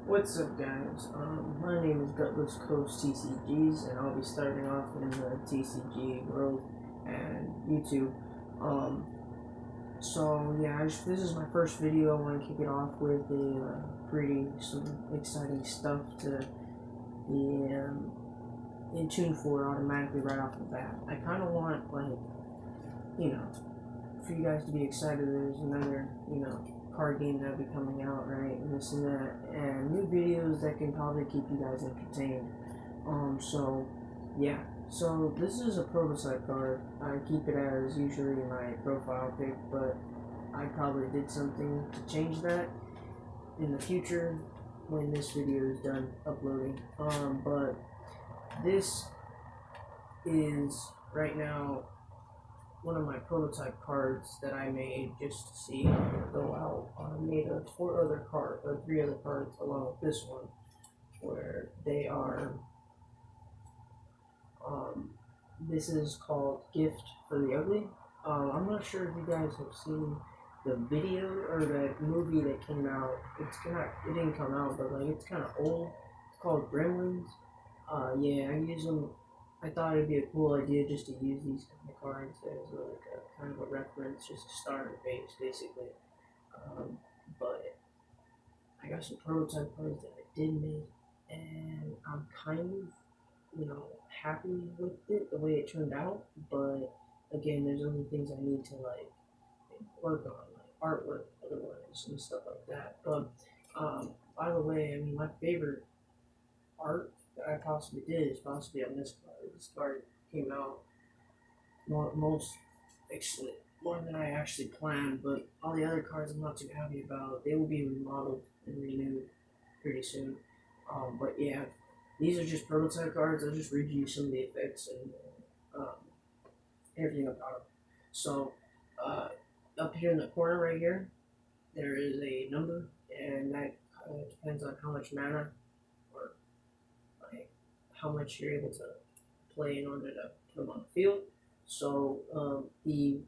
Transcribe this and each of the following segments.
What's up, guys? My name is Gutless Coach TCGs, and I'll be starting off in the TCG world and YouTube. So yeah, this is my first video. I want to kick it off with some exciting stuff to be in tune for automatically right off the bat. I kind of want for you guys to be excited. There's another card game that'll be coming out, right, and this and that, and new videos that can probably keep you guys entertained. So yeah, so this is a prototype card. I keep it as usually my profile pic, but I probably did something to change that in the future when this video is done uploading. But this is right now one of my prototype cards that I made just to see how it go out. I made three other cards along with this one, where they are. This is called Gift for the Ugly. I'm not sure if you guys have seen the video or that movie that came out. It didn't come out, but it's kind of old. It's called Gremlins. Yeah, I use them. I thought it'd be a cool idea just to use these kind of cards as a kind of a reference, just to start a base, basically. But I got some prototype cards that I did make, and I'm kind of, happy with it, the way it turned out. But again, there's other things I need to work on, like artwork, otherwise, and stuff like that. But by the way, I mean, my favorite art that I possibly did is possibly on this card. This card came out more than I actually planned, but all the other cards I'm not too happy about. They will be remodeled and renewed pretty soon. But yeah, these are just prototype cards. I'll just read you some of the effects and everything about them. So up here in the corner right here, there is a number, and that depends on how much mana or how much you're able to play in order to put them on the field. So the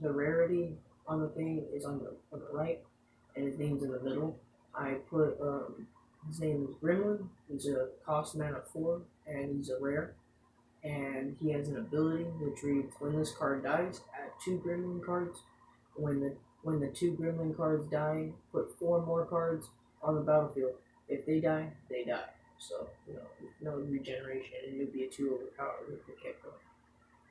rarity on the thing is on the right, and his name's in the middle. I put his name is Gremlin. He's a cost mana 4, and he's a rare. And he has an ability which reads: when this card dies, add 2 Gremlin cards. When the 2 Gremlin cards die, put 4 more cards on the battlefield. If they die, they die. So, no regeneration, and you'll be a 2 overpowered if it kept going.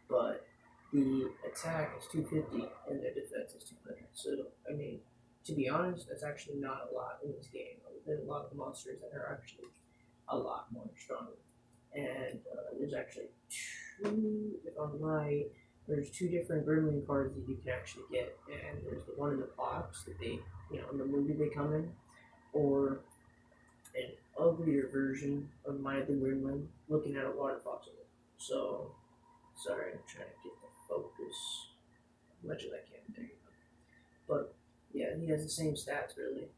But the attack is 250, and their defense is 200. So, I mean, to be honest, that's actually not a lot in this game. There's a lot of monsters that are actually a lot more stronger. And there's actually 2, if I'm right, there's 2 different Gremlin cards that you can actually get. And there's the one in the box that they, in the movie they come in, or an uglier version of My the Gremlin looking at a water faucet. So, sorry, I'm trying to get the focus as much as I can. There you go. But yeah, he has the same stats really.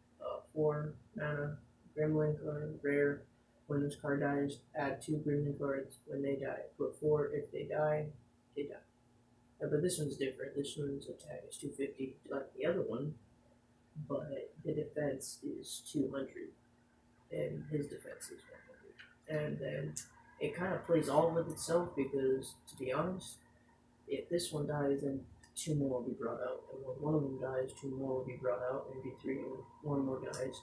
4 mana, Gremlin card, rare. When this card dies, add 2 Gremlin cards. When they die, put 4. If they die, they die. But this one's different. This one's attack is 250, like the other one, but the defense is 200, and his defense is 100. And then it kind of plays all with itself because, to be honest, if this one dies, then 2 more will be brought out, and when one of them dies, 2 more will be brought out, maybe 3, and 1 more dies,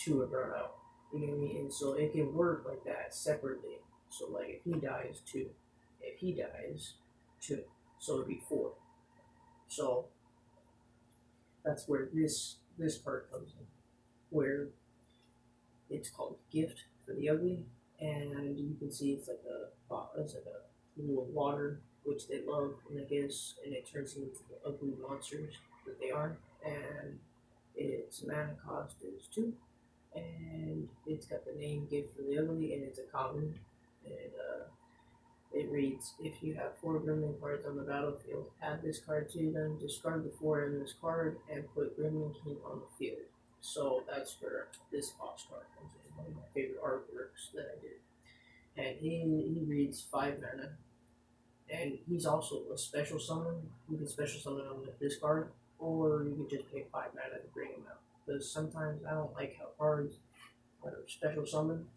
2 are brought out. You get me? And so it can work like that separately. So like if he dies, 2. If he dies, 2. So it'd be 4. So that's where this part comes in, where it's called Gift for the Ugly, and you can see it's like a little water, which they love, and I guess, and it turns them into the ugly monsters that they are. And its mana cost is 2. And it's got the name Gift for the Ugly, and it's a common. And it reads: if you have 4 Gremlin cards on the battlefield, add this card to them, discard the 4 in this card, and put Gremlin King on the field. So that's where this boss card comes in, one of my favorite artworks that I did. And he reads 5 mana, and he's also a special summon. You can special summon him with this card, or you could just pay 5 mana to bring him out. Because sometimes I don't like how cards special summon,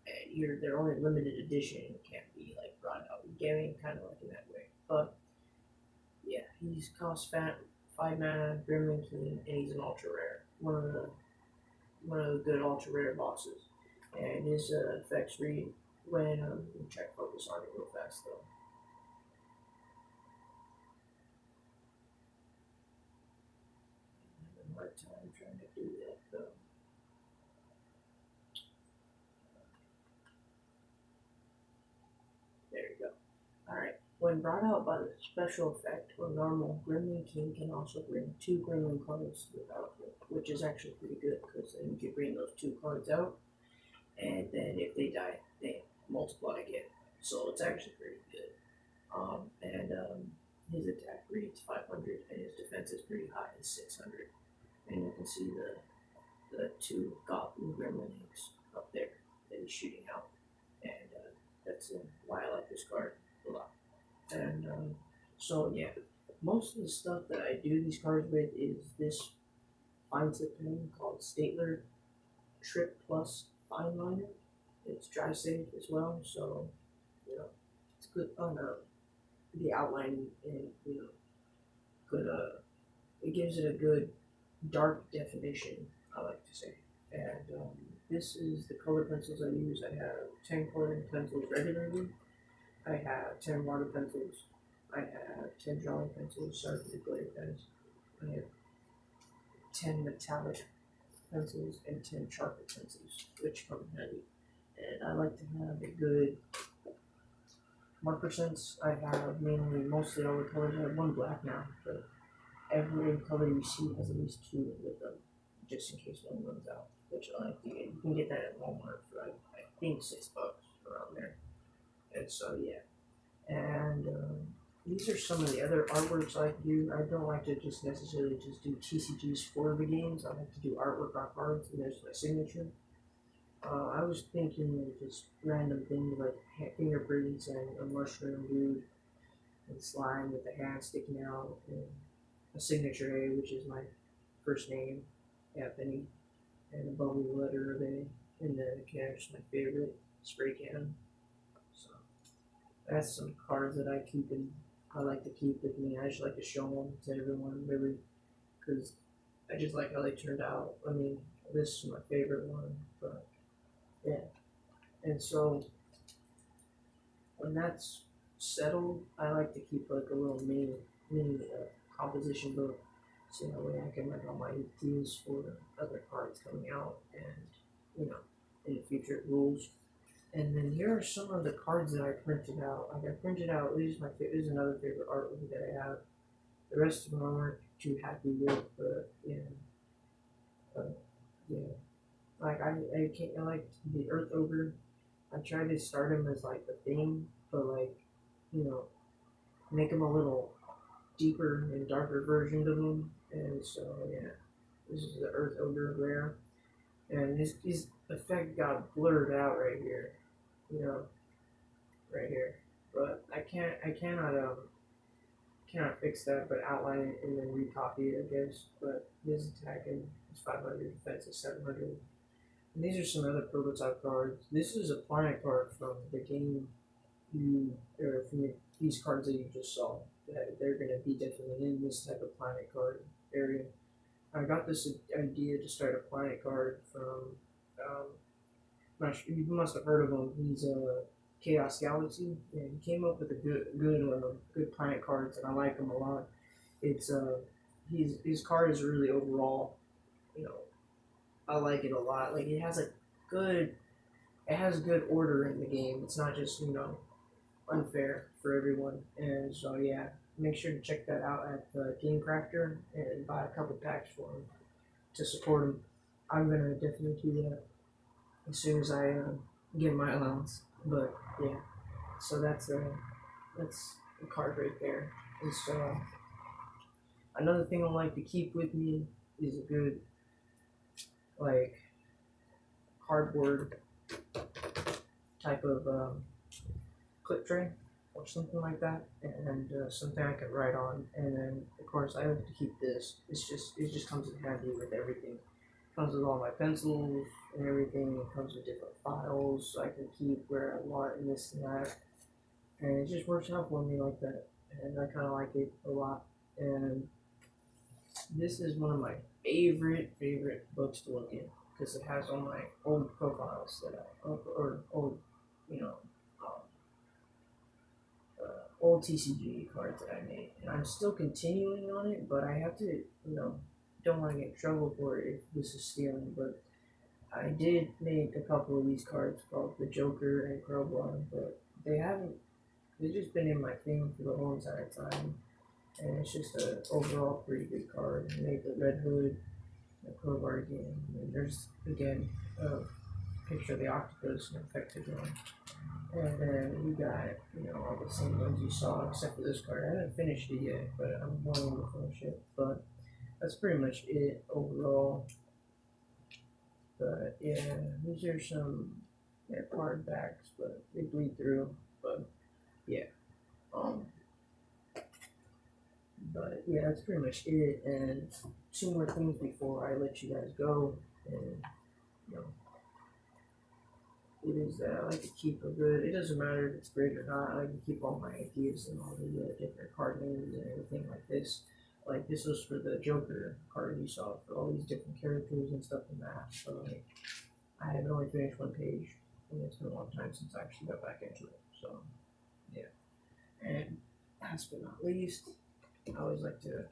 and they're only limited edition and can't be like brought out in gaming, kind of like in that way. But yeah, he's cost 5 mana, Gremlin King, and he's an ultra rare. One of the good ultra rare bosses, and his effects read when we try to focus on it real fast though. I'm having a hard time trying to do that though. There you go. Alright. When brought out by the special effect or normal, Gremlin King can also bring 2 Gremlin cards to the battlefield, which is actually pretty good because then you can bring those 2 cards out, and then if they die, they multiply again. So it's actually pretty good. His attack reads 500, and his defense is pretty high, it's 600. And you can see the 2 Goblin Gremlin eggs up there that he's shooting out, and that's why I like this card a lot. And so yeah, most of the stuff that I do these cards with is this fine tip pen called Statler Trip Plus Fine Liner. It's dry safe as well, so it's good on the outline, and good. It gives it a good dark definition, I like to say. And this is the color pencils I use. I have 10 coloring pencils regularly. I have 10 water pencils. I have 10 drawing pencils. Sorry for the glare, guys. I have 10 metallic pencils and 10 chocolate pencils, which come handy. And I like to have a good marker sense. I have mainly mostly all the colors. I have 1 black now, but every color you see has at least 2 with them, just in case one runs out. Which I like to get. You can get that at Walmart for I think $6 around there. And so yeah. And these are some of the other artworks I like to do. I don't like to just necessarily just do TCGs for the games. I like to do artwork on cards, and there's my signature. I was thinking of just random things like fingerprints and a mushroom dude and slime with the hand sticking out, and a signature A, which is my first name, Anthony, and a bubbly letter of A, and then a cash, my favorite spray can. So that's some cards that I like to keep with me. I just like to show them to everyone, really, because I just like how they turned out. I mean, this is my favorite one, but yeah. And so when that's settled, I like to keep like a little mini composition book, so that way I can write all my ideas for other cards coming out, and in the future rules. And then here are some of the cards that I printed out. Like I printed out, this is another favorite artwork that I have. The rest of them I weren't too happy with, but yeah. Like I like the Earth Ogre. I tried to start him as like a thing, but like, make him a little deeper and darker version of him. And so yeah, this is the Earth Ogre rare, and his effect got blurred out right here, right here. But I cannot fix that, but outline it and then recopy it, I guess. But his attack is 500, defense is 700. And these are some other prototype cards. This is a planet card from the game these cards that you just saw. That they're going to be definitely in this type of planet card area. I got this idea to start a planet card from, you must have heard of him. He's a Chaos Galaxy, and he came up with a good planet cards, and I like him a lot. It's his card is really overall, I like it a lot. Like it has good order in the game. It's not just unfair for everyone. And so yeah, make sure to check that out at Game Crafter and buy a couple packs for him to support him. I'm gonna definitely do that as soon as I get my allowance. But yeah, so that's a card right there. And so another thing I like to keep with me is a good cardboard type of clip tray or something like that, and something I can write on. And then of course I like to keep this. It just comes in handy with everything. Comes with all my pencils and everything. It comes with different files so I can keep where I want and this and that. And it just works out for me like that. And I kind of like it a lot. And this is one of my favorite books to look in because it has all my old profiles that or old, you know, um, old TCG cards that I made. And I'm still continuing on it, but I have to, don't want to get in trouble for it if this is stealing. But I did make a couple of these cards called the Joker and Crowbar, but they've just been in my thing for the whole entire time. And it's just a overall pretty good card. I made the Red Hood, the Crowbar again. And there's again a picture of the octopus and effective one. And then we got, all the same ones you saw except for this card. I haven't finished it yet, but I'm wanting to finish it. But that's pretty much it overall. But yeah, these are some card backs, but they bleed through. But yeah. But yeah, that's pretty much it. And two more things before I let you guys go. And you know, it is that I like to keep a good. It doesn't matter if it's great or not. I like to keep all my ideas and all the different card names and everything like this. Like this was for the Joker card you saw for all these different characters and stuff in that. So like, I have only finished one page, and it's been a long time since I actually got back into it. So yeah. And last but not least, I always like to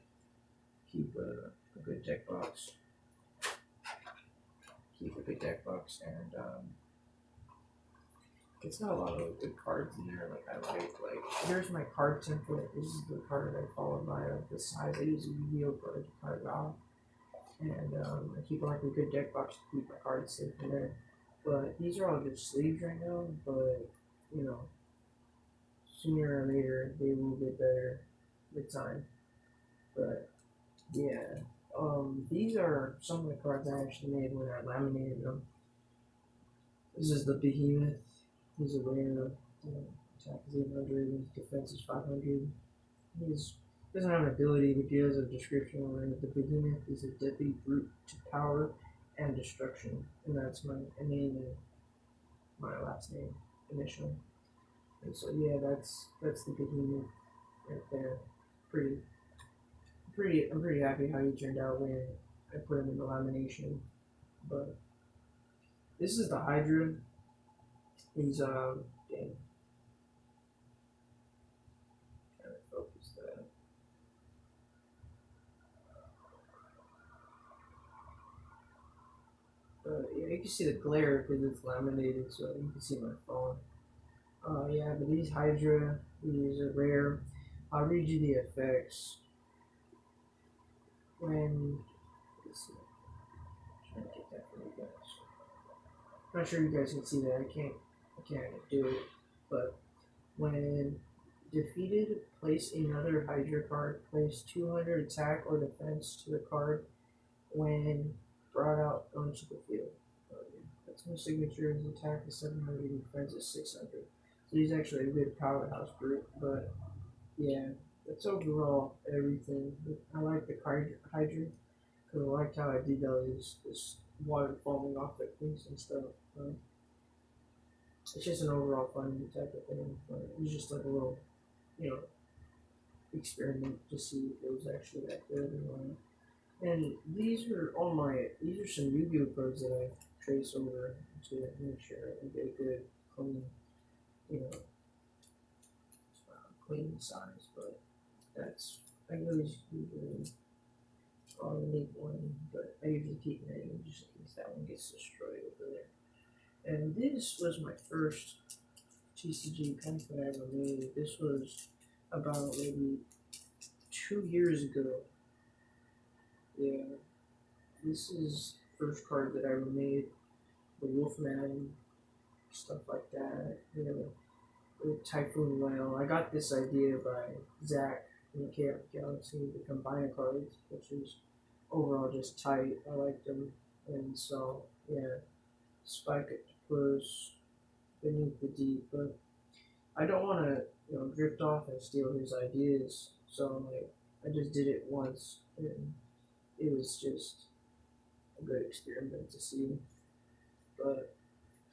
keep a good deck box. And it's got a lot of good cards in there. Like here's my card template. This is the card I followed by the size. I use a Yu-Gi-Oh card to card it off, and I keep like a good deck box to keep my cards safe in there. But these are all just sleeves right now. But sooner or later they will get better with time. But yeah, these are some of the cards I actually made when I laminated them. This is the Behemoth. He's a rare. Attack is 800. His defense is 500. He doesn't have an ability, but he has a description where the Behemoth is a deadly brute to power and destruction, and that's my name and my last name initially. And so yeah, that's the Behemoth right there. I'm pretty happy how he turned out when I put him in the lamination. But this is the Hydra. He's dang. Trying to focus that. But yeah, you can see the glare because it's laminated, so you can see my phone. Yeah, but these Hydra, these are rare. I'll read you the effects. When let's see, I'm trying to get that for you guys. I'm not sure you guys can see that. I can't do it. But when defeated, place another Hydra card. Place 200 attack or defense to the card when brought out onto the field. That's my signature. His attack is 700 and defense is 600. So he's actually a good powerhouse group. But yeah, that's overall everything. I like the Hydra because I liked how I did this water falling off the face and stuff. It's just an overall fun type of thing. But it was just like a little, experiment to see if it was actually that good or not. And these are some Yu-Gi-Oh cards that I trace over to make sure I get a good clean, clean size. But that's I usually need one, but I usually keep many just in case that one gets destroyed over there. And this was my first TCG pack that I ever made. This was about maybe 2 years ago. Yeah, this is the first card that I ever made. The Wolfman, stuff like that. The Typhoon Whale. I got this idea by Zach in the Chaos Galaxy, the Combiner cards, which is overall just tight. I liked them. And so, yeah, Spike Octopus, Beneath the Deep. But I don't want to, drift off and steal his ideas. So, I just did it once. And it was just a good experiment to see. But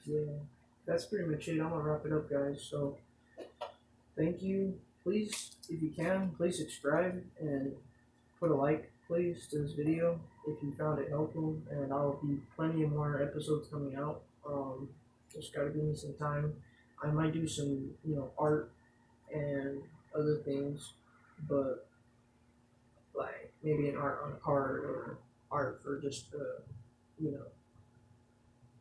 yeah, that's pretty much it. I'm gonna wrap it up, guys. So thank you. Please, if you can, please subscribe and put a like, please, to this video if you found it helpful. And I'll be plenty of more episodes coming out. Just gotta give me some time. I might do some, art and other things, but like maybe an art on a card or art for just you know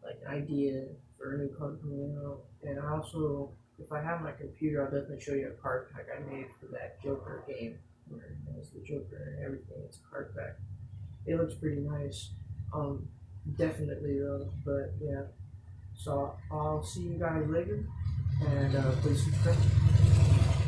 like an idea for a new card coming out. And I also, if I have my computer, I'll definitely show you a card pack I made for that Joker game where it has the Joker and everything. It's a card pack. It looks pretty nice. Um, Definitely though. But yeah. So I'll see you guys later, and please subscribe.